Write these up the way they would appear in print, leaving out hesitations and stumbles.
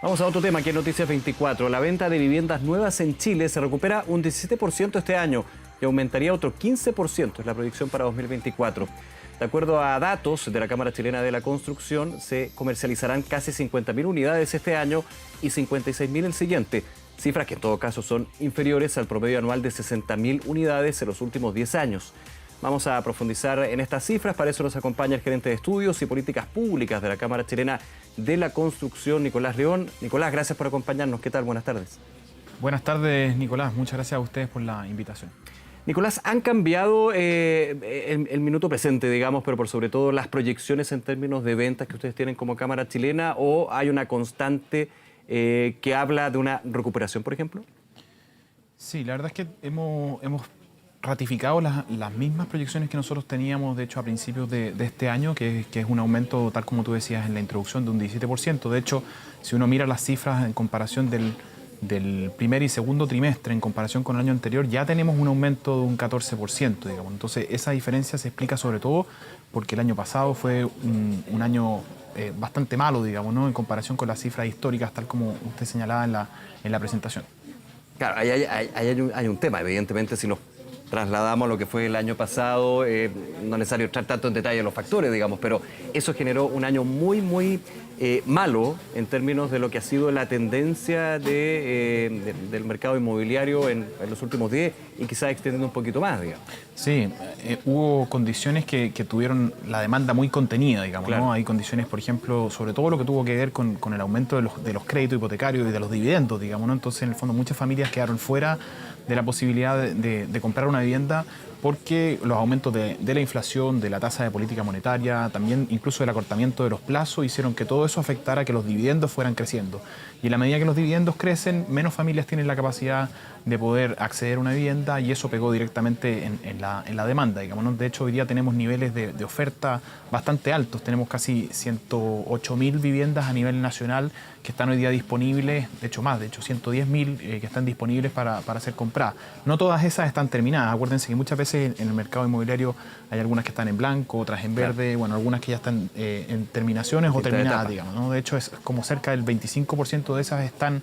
Vamos a otro tema, aquí en Noticias 24. La venta de viviendas nuevas en Chile se recupera un 17% este año y aumentaría otro 15%, es la proyección para 2024. De acuerdo a datos de la Cámara Chilena de la Construcción, se comercializarán casi 50.000 unidades este año y 56.000 el siguiente. Cifras que en todo caso son inferiores al promedio anual de 60.000 unidades en los últimos 10 años. Vamos a profundizar en estas cifras, para eso nos acompaña el gerente de Estudios y Políticas Públicas de la Cámara Chilena de la Construcción, Nicolás León. Nicolás, gracias por acompañarnos. ¿Qué tal? Buenas tardes. Buenas tardes, Nicolás. Muchas gracias a ustedes por la invitación. Nicolás, han cambiado el minuto presente, digamos, pero por sobre todo las proyecciones en términos de ventas que ustedes tienen como Cámara Chilena, o hay una constante que habla de una recuperación, por ejemplo? Sí, la verdad es que hemos ratificado las mismas proyecciones que nosotros teníamos, de hecho, a principios de este año, que es un aumento, tal como tú decías en la introducción, de un 17%. De hecho, si uno mira las cifras en comparación del primer y segundo trimestre en comparación con el año anterior, ya tenemos un aumento de un 14%, digamos. Entonces, esa diferencia se explica sobre todo porque el año pasado fue un año bastante malo, digamos, ¿no?, en comparación con las cifras históricas, tal como usted señalaba en la presentación. Claro, hay un tema, evidentemente, si nos trasladamos a lo que fue el año pasado, no es necesario entrar tanto en detalle en los factores, digamos, pero eso generó un año muy malo en términos de lo que ha sido la tendencia del mercado inmobiliario en los últimos 10 y quizás extendiendo un poquito más, digamos. Sí, hubo condiciones que tuvieron la demanda muy contenida, digamos, claro, ¿no? Hay condiciones, por ejemplo, sobre todo lo que tuvo que ver con el aumento de los créditos hipotecarios y de los dividendos, digamos, ¿no? Entonces, en el fondo, muchas familias quedaron fuera de la posibilidad de comprar una vivienda porque los aumentos de la inflación, de la tasa de política monetaria, también incluso del acortamiento de los plazos, hicieron que todo eso afectara a que los dividendos fueran creciendo. Y en la medida que los dividendos crecen, menos familias tienen la capacidad de poder acceder a una vivienda, y eso pegó directamente en la demanda, digamos, ¿no? De hecho, hoy día tenemos niveles de oferta bastante altos. Tenemos casi 108.000 viviendas a nivel nacional que están hoy día disponibles, de hecho 110.000 que están disponibles para ser compradas. No todas esas están terminadas. Acuérdense que muchas veces en el mercado inmobiliario hay algunas que están en blanco, otras en verde, claro. Bueno, algunas que ya están en terminaciones o terminadas, digamos, ¿no? De hecho, es como cerca del 25% de esas están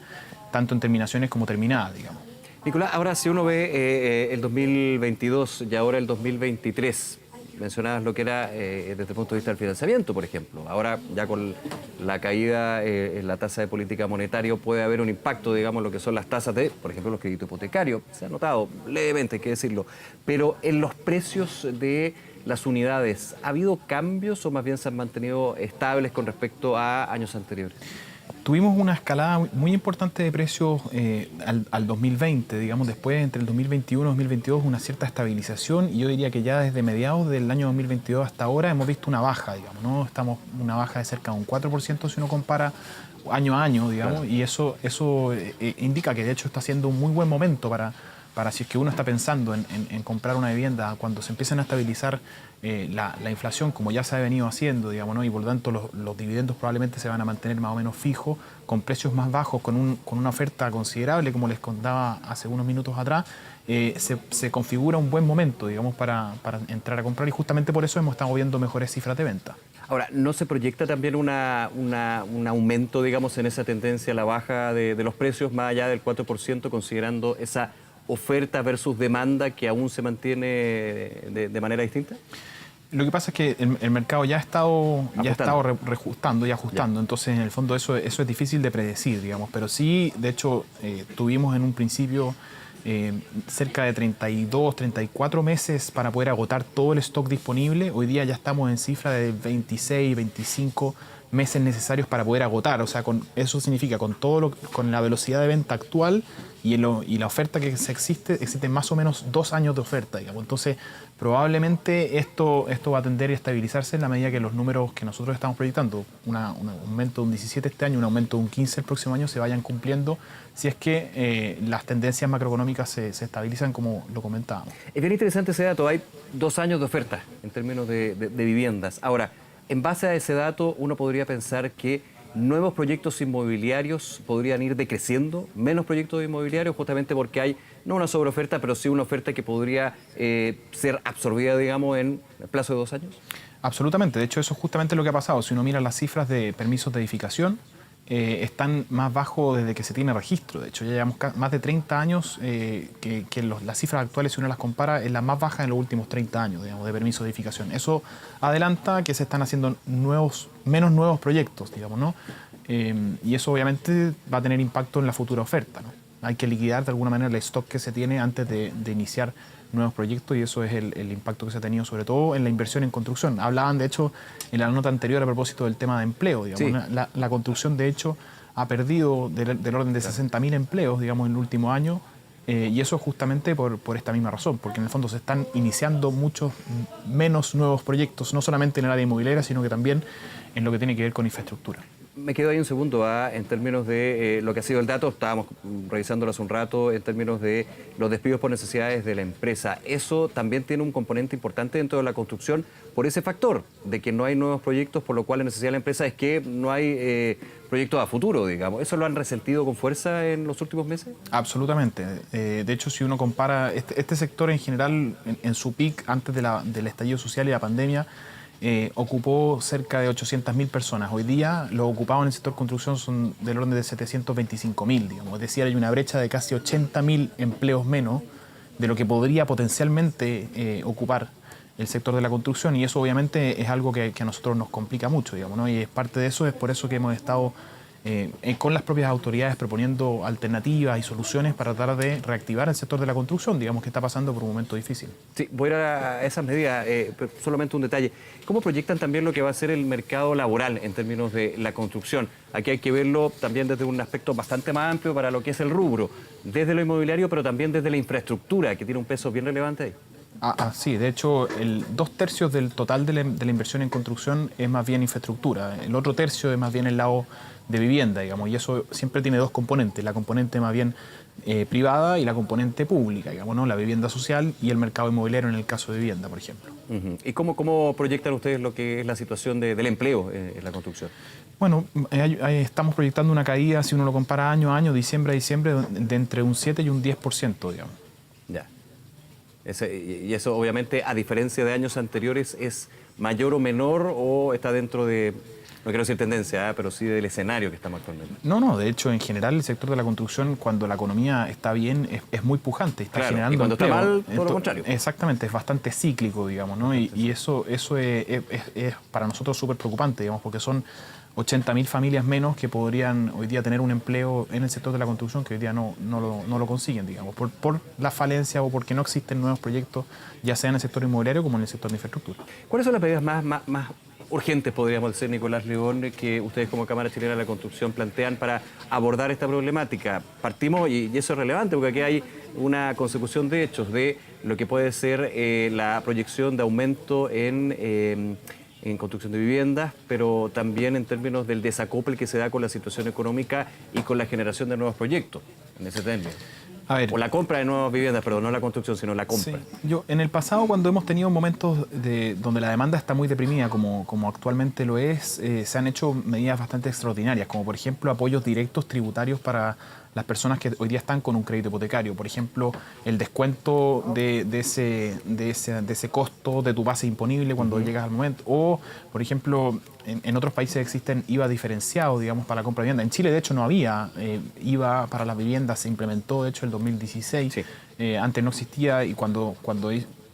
tanto en terminaciones como terminadas, digamos. Nicolás, ahora si uno ve el 2022 y ahora el 2023, mencionabas lo que era desde el punto de vista del financiamiento, por ejemplo. Ahora ya con la caída en la tasa de política monetaria puede haber un impacto, digamos, en lo que son las tasas de, por ejemplo, los créditos hipotecarios. Se ha notado levemente, hay que decirlo. Pero en los precios de las unidades, ¿ha habido cambios o más bien se han mantenido estables con respecto a años anteriores? Tuvimos una escalada muy importante de precios al 2020, digamos, después entre el 2021 y 2022 una cierta estabilización, y yo diría que ya desde mediados del año 2022 hasta ahora hemos visto una baja, digamos, ¿no? Estamos una baja de cerca de un 4% si uno compara año a año, digamos, claro. Y eso indica que de hecho está siendo un muy buen momento para si es que uno está pensando en comprar una vivienda cuando se empiezan a estabilizar la inflación, como ya se ha venido haciendo, digamos, ¿no? Y por lo tanto los dividendos probablemente se van a mantener más o menos fijos, con precios más bajos, con una oferta considerable, como les contaba hace unos minutos atrás. Se configura un buen momento, digamos, para entrar a comprar, y justamente por eso hemos estado viendo mejores cifras de venta. Ahora, ¿no se proyecta también un aumento, digamos, en esa tendencia a la baja de los precios más allá del 4%, considerando esa oferta versus demanda que aún se mantiene de manera distinta? Lo que pasa es que el mercado ya ha estado reajustando y ajustando, entonces en el fondo eso es difícil de predecir, digamos, pero sí, de hecho, tuvimos en un principio cerca de 32, 34 meses para poder agotar todo el stock disponible. Hoy día ya estamos en cifra de 26, 25 meses necesarios para poder agotar. O sea, eso significa con la velocidad de venta actual y la oferta que existen más o menos 2 años de oferta, digamos. Entonces, probablemente esto va a tender a estabilizarse en la medida que los números que nosotros estamos proyectando, un aumento de un 17 este año, un aumento de un 15 el próximo año, se vayan cumpliendo, si es que las tendencias macroeconómicas se estabilizan como lo comentábamos. Es bien interesante ese dato. Hay 2 años de oferta en términos de viviendas. Ahora, en base a ese dato, uno podría pensar que nuevos proyectos inmobiliarios podrían ir decreciendo, menos proyectos inmobiliarios, justamente porque hay no una sobreoferta, pero sí una oferta que podría ser absorbida, digamos, en el plazo de 2 años. Absolutamente. De hecho, eso es justamente lo que ha pasado. Si uno mira las cifras de permisos de edificación, están más bajos desde que se tiene registro. De hecho, ya llevamos más de 30 años las cifras actuales, si uno las compara, es la más baja en los últimos 30 años, digamos, de permiso de edificación. Eso adelanta que se están haciendo menos nuevos proyectos, digamos, ¿no? Y eso obviamente va a tener impacto en la futura oferta, ¿no? Hay que liquidar de alguna manera el stock que se tiene antes de iniciar nuevos proyectos, y eso es el impacto que se ha tenido sobre todo en la inversión en construcción. Hablaban, de hecho, en la nota anterior a propósito del tema de empleo, digamos. Sí. La construcción, de hecho, ha perdido del orden de 60.000 empleos, digamos, en el último año, y eso justamente por esta misma razón, porque en el fondo se están iniciando muchos menos nuevos proyectos, no solamente en el área inmobiliaria, sino que también en lo que tiene que ver con infraestructura. Me quedo ahí un segundo en términos de lo que ha sido el dato, estábamos revisándolo hace un rato, en términos de los despidos por necesidades de la empresa. Eso también tiene un componente importante dentro de la construcción por ese factor de que no hay nuevos proyectos, por lo cual la necesidad de la empresa es que no hay proyectos a futuro, digamos. ¿Eso lo han resentido con fuerza en los últimos meses? Absolutamente. De hecho, si uno compara este sector en general, en su peak antes del estallido social y la pandemia, ocupó cerca de 800.000 personas. Hoy día los ocupados en el sector construcción son del orden de 725.000, digamos. Es decir, hay una brecha de casi 80.000 empleos menos de lo que podría potencialmente ocupar el sector de la construcción, y eso obviamente es algo que a nosotros nos complica mucho, digamos, ¿no? Y es parte de eso, es por eso que hemos estado con las propias autoridades proponiendo alternativas y soluciones para tratar de reactivar el sector de la construcción, digamos, que está pasando por un momento difícil. Sí, voy a ir a esas medidas, pero solamente un detalle. ¿Cómo proyectan también lo que va a ser el mercado laboral en términos de la construcción? Aquí hay que verlo también desde un aspecto bastante más amplio para lo que es el rubro, desde lo inmobiliario, pero también desde la infraestructura, que tiene un peso bien relevante ahí. Sí, de hecho, 2/3 del total de la inversión en construcción es más bien infraestructura. El otro tercio es más bien el lado de vivienda, digamos, y eso siempre tiene dos componentes, la componente más bien privada y la componente pública, digamos, ¿no? La vivienda social y el mercado inmobiliario en el caso de vivienda, por ejemplo. ¿Y cómo proyectan ustedes lo que es la situación del empleo en la construcción? Bueno, estamos proyectando una caída, si uno lo compara año a año, diciembre a diciembre, de entre un 7 y un 10%, digamos. Ya. Y eso, obviamente, a diferencia de años anteriores, ¿es mayor o menor o está dentro de, no quiero decir tendencia, pero sí del escenario que estamos actualmente? No, de hecho, en general, el sector de la construcción, cuando la economía está bien, es muy pujante, está generando y cuando empleo. Está mal, todo lo contrario. Exactamente, es bastante cíclico, digamos, ¿no? Y eso es para nosotros súper preocupante, digamos, porque son 80.000 familias menos que podrían hoy día tener un empleo en el sector de la construcción que hoy día no lo consiguen, digamos, por la falencia o porque no existen nuevos proyectos, ya sea en el sector inmobiliario como en el sector de infraestructura. ¿Cuáles son las medidas más urgentes, podríamos decir, Nicolás Ligón, que ustedes como Cámara Chilena de la Construcción plantean para abordar esta problemática? Partimos, y eso es relevante, porque aquí hay una consecución de hechos de lo que puede ser la proyección de aumento en construcción de viviendas, pero también en términos del desacople que se da con la situación económica y con la generación de nuevos proyectos, en ese término. O la compra de nuevas viviendas, perdón, no la construcción, sino la compra. Sí. En el pasado, cuando hemos tenido momentos donde la demanda está muy deprimida, como actualmente lo es, se han hecho medidas bastante extraordinarias, como por ejemplo apoyos directos tributarios para las personas que hoy día están con un crédito hipotecario. Por ejemplo, el descuento de ese costo de tu base imponible cuando llegas al momento. O, por ejemplo, en otros países existen IVA diferenciado, digamos, para la compra de vivienda. En Chile, de hecho, no había IVA para las viviendas. Se implementó, de hecho, el 2016. Sí. Antes no existía, y cuando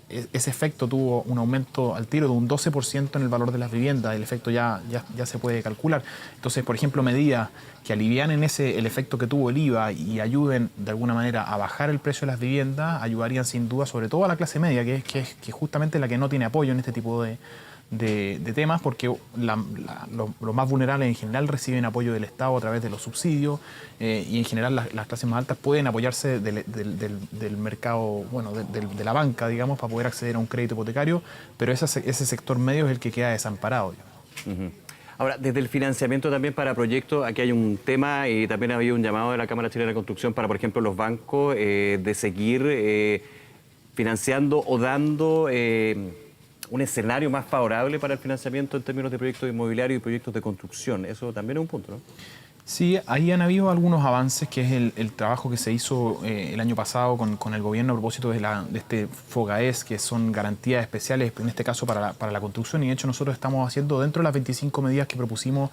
ese efecto tuvo un aumento al tiro de un 12% en el valor de las viviendas. El efecto ya se puede calcular. Entonces, por ejemplo, medidas que alivianen el efecto que tuvo el IVA y ayuden de alguna manera a bajar el precio de las viviendas, ayudarían sin duda sobre todo a la clase media, que es justamente la que no tiene apoyo en este tipo de temas, porque los más vulnerables en general reciben apoyo del Estado a través de los subsidios, y en general las clases más altas pueden apoyarse del mercado, bueno, de la banca, digamos, para poder acceder a un crédito hipotecario, pero ese sector medio es el que queda desamparado. Ahora, desde el financiamiento también para proyectos, aquí hay un tema y también había un llamado de la Cámara Chilena de Construcción para, por ejemplo, los bancos de seguir financiando o dando un escenario más favorable para el financiamiento en términos de proyectos inmobiliarios y proyectos de construcción. Eso también es un punto, ¿no? Sí, ahí han habido algunos avances, que es el trabajo que se hizo el año pasado con el gobierno a propósito de este FOGAES, que son garantías especiales, en este caso para la construcción, y de hecho nosotros estamos haciendo, dentro de las 25 medidas que propusimos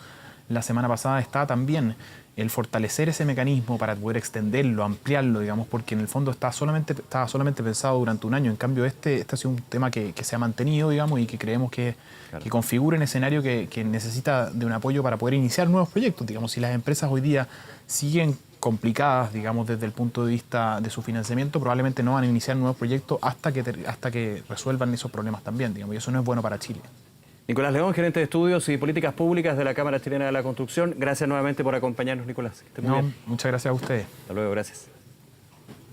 la semana pasada está también el fortalecer ese mecanismo para poder extenderlo, ampliarlo, digamos, porque en el fondo estaba solamente pensado durante un año. En cambio, este ha sido un tema que se ha mantenido, digamos, y que creemos que configura un escenario que necesita de un apoyo para poder iniciar nuevos proyectos. Digamos, si las empresas hoy día siguen complicadas, digamos, desde el punto de vista de su financiamiento, probablemente no van a iniciar nuevos proyectos hasta que resuelvan esos problemas también, digamos, y eso no es bueno para Chile. Nicolás León, gerente de estudios y políticas públicas de la Cámara Chilena de la Construcción. Gracias nuevamente por acompañarnos, Nicolás. Que esté muy bien. Muchas gracias a ustedes. Hasta luego, gracias.